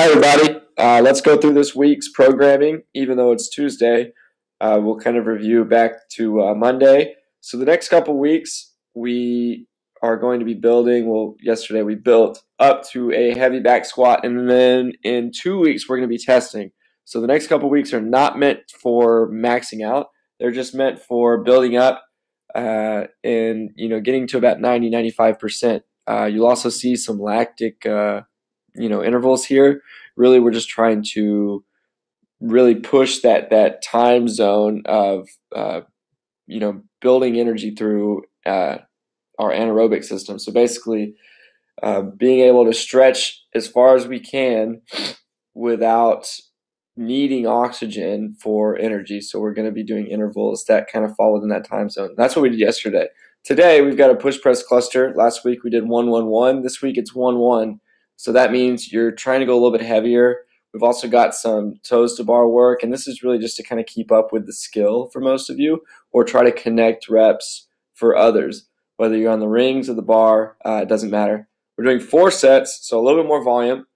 Hi, everybody. Let's go through this week's programming. Even though it's Tuesday, we'll kind of review back to Monday. So the next couple weeks, we are going to be building. Well, yesterday we built up to a heavy back squat, and then in 2 weeks we're going to be testing. So the next couple weeks are not meant for maxing out. They're just meant for building up and getting to about 90-95%. You'll also see some lactic intervals here. Really, we're just trying to really push that time zone of building energy through our anaerobic system. So basically, being able to stretch as far as we can without needing oxygen for energy. So we're going to be doing intervals that kind of fall within that time zone. That's what we did yesterday. Today, we've got a push press cluster. Last week, we did 1-1-1. This week, it's 1-1. So that means you're trying to go a little bit heavier. We've also got some toes to bar work, and this is really just to kind of keep up with the skill for most of you, or try to connect reps for others. Whether you're on the rings or the bar, it doesn't matter. We're doing 4 sets, so a little bit more volume.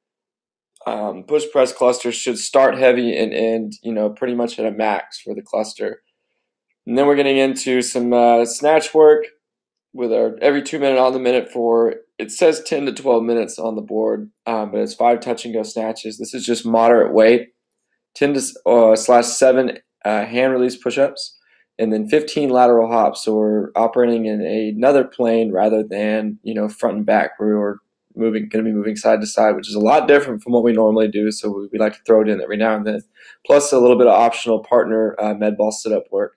Push press cluster should start heavy and end, pretty much at a max for the cluster. And then we're getting into some snatch work with our every 2 minute on the minute for, it says 10 to 12 minutes on the board, but it's 5 touch and go snatches. This is just moderate weight, 10 to /7 hand release push-ups, and then 15 lateral hops. So we're operating in another plane rather than front and back, where we're going to be moving side to side, which is a lot different from what we normally do. So we like to throw it in every now and then, plus a little bit of optional partner med ball sit-up work.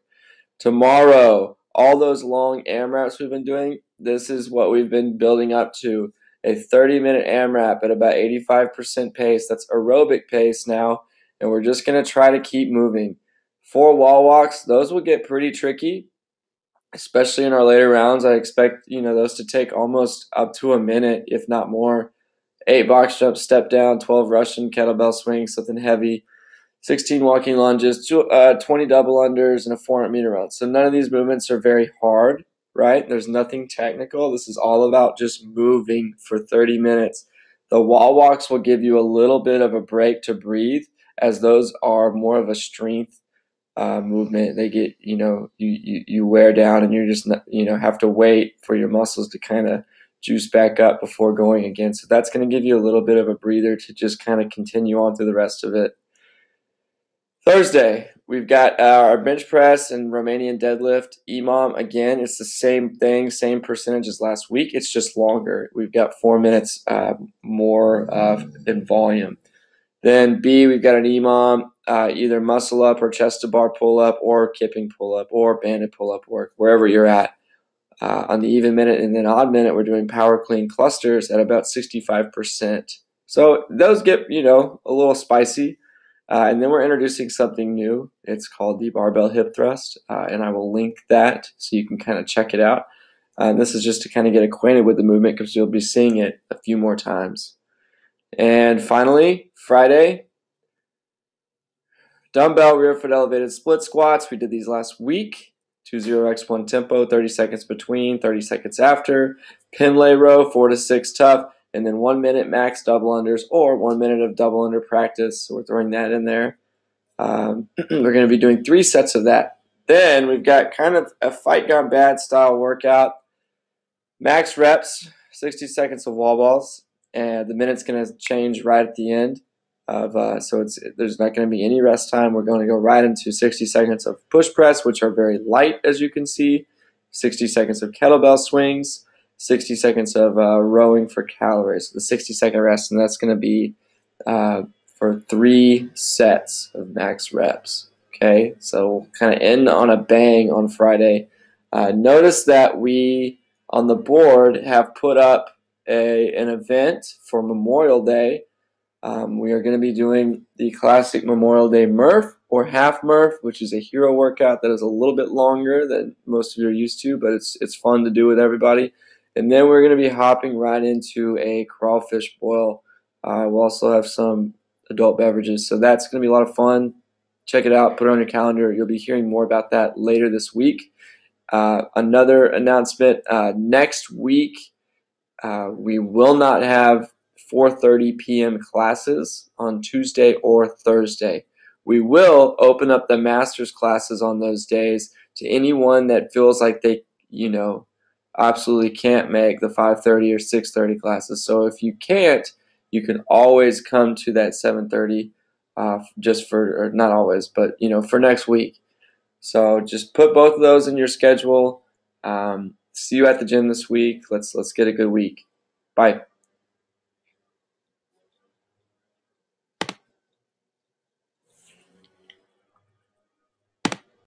Tomorrow, all those long AMRAPs we've been doing, this is what we've been building up to. A 30-minute AMRAP at about 85% pace. That's aerobic pace now, and we're just going to try to keep moving. 4 wall walks, those will get pretty tricky, especially in our later rounds. I expect those to take almost up to a minute, if not more. 8 box jumps, step down, 12 Russian kettlebell swings, something heavy. 16 walking lunges, 20 double unders, and a 400-meter run. So none of these movements are very hard, right? There's nothing technical. This is all about just moving for 30 minutes. The wall walks will give you a little bit of a break to breathe, as those are more of a strength movement. They get, you wear down, and you're just, have to wait for your muscles to kind of juice back up before going again. So that's going to give you a little bit of a breather to just kind of continue on through the rest of it. Thursday, we've got our bench press and Romanian deadlift. EMOM, again, it's the same thing, same percentage as last week. It's just longer. We've got 4 minutes more in volume. Then B, we've got an EMOM, either muscle up or chest to bar pull up or kipping pull up or banded pull up work, wherever you're at. On the even minute and then odd minute, we're doing power clean clusters at about 65%. So those get, a little spicy. And then we're introducing something new. It's called the barbell hip thrust, and I will link that so you can kind of check it out. This is just to kind of get acquainted with the movement, because you'll be seeing it a few more times. And finally, Friday, dumbbell rear foot elevated split squats. We did these last week. 2-0-x1 tempo, 30 seconds between, 30 seconds after. Pin lay row, 4 to 6 tough. And then 1 minute max double unders, or 1 minute of double under practice. So we're throwing that in there. We're going to be doing 3 sets of that. Then we've got kind of a fight gone bad style workout. Max reps, 60 seconds of wall balls. And the minute's going to change right at the end. So there's not going to be any rest time. We're going to go right into 60 seconds of push press, which are very light, as you can see. 60 seconds of kettlebell swings. 60 seconds of rowing for calories, the 60-second rest, and that's going to be for 3 sets of max reps. Okay, so we'll kind of end on a bang on Friday. Notice that we, on the board, have put up an event for Memorial Day. We are going to be doing the classic Memorial Day Murph or half Murph, which is a hero workout that is a little bit longer than most of you are used to, but it's fun to do with everybody. And then we're going to be hopping right into a crawfish boil. We'll also have some adult beverages. So that's going to be a lot of fun. Check it out. Put it on your calendar. You'll be hearing more about that later this week. Another announcement. Next week, we will not have 4:30 p.m. classes on Tuesday or Thursday. We will open up the master's classes on those days to anyone that feels like they, absolutely can't make the 5:30 or 6:30 classes. So if you can't, you can always come to that 7:30 just for, or not always, but, for next week. So just put both of those in your schedule. See you at the gym this week. Let's get a good week. Bye.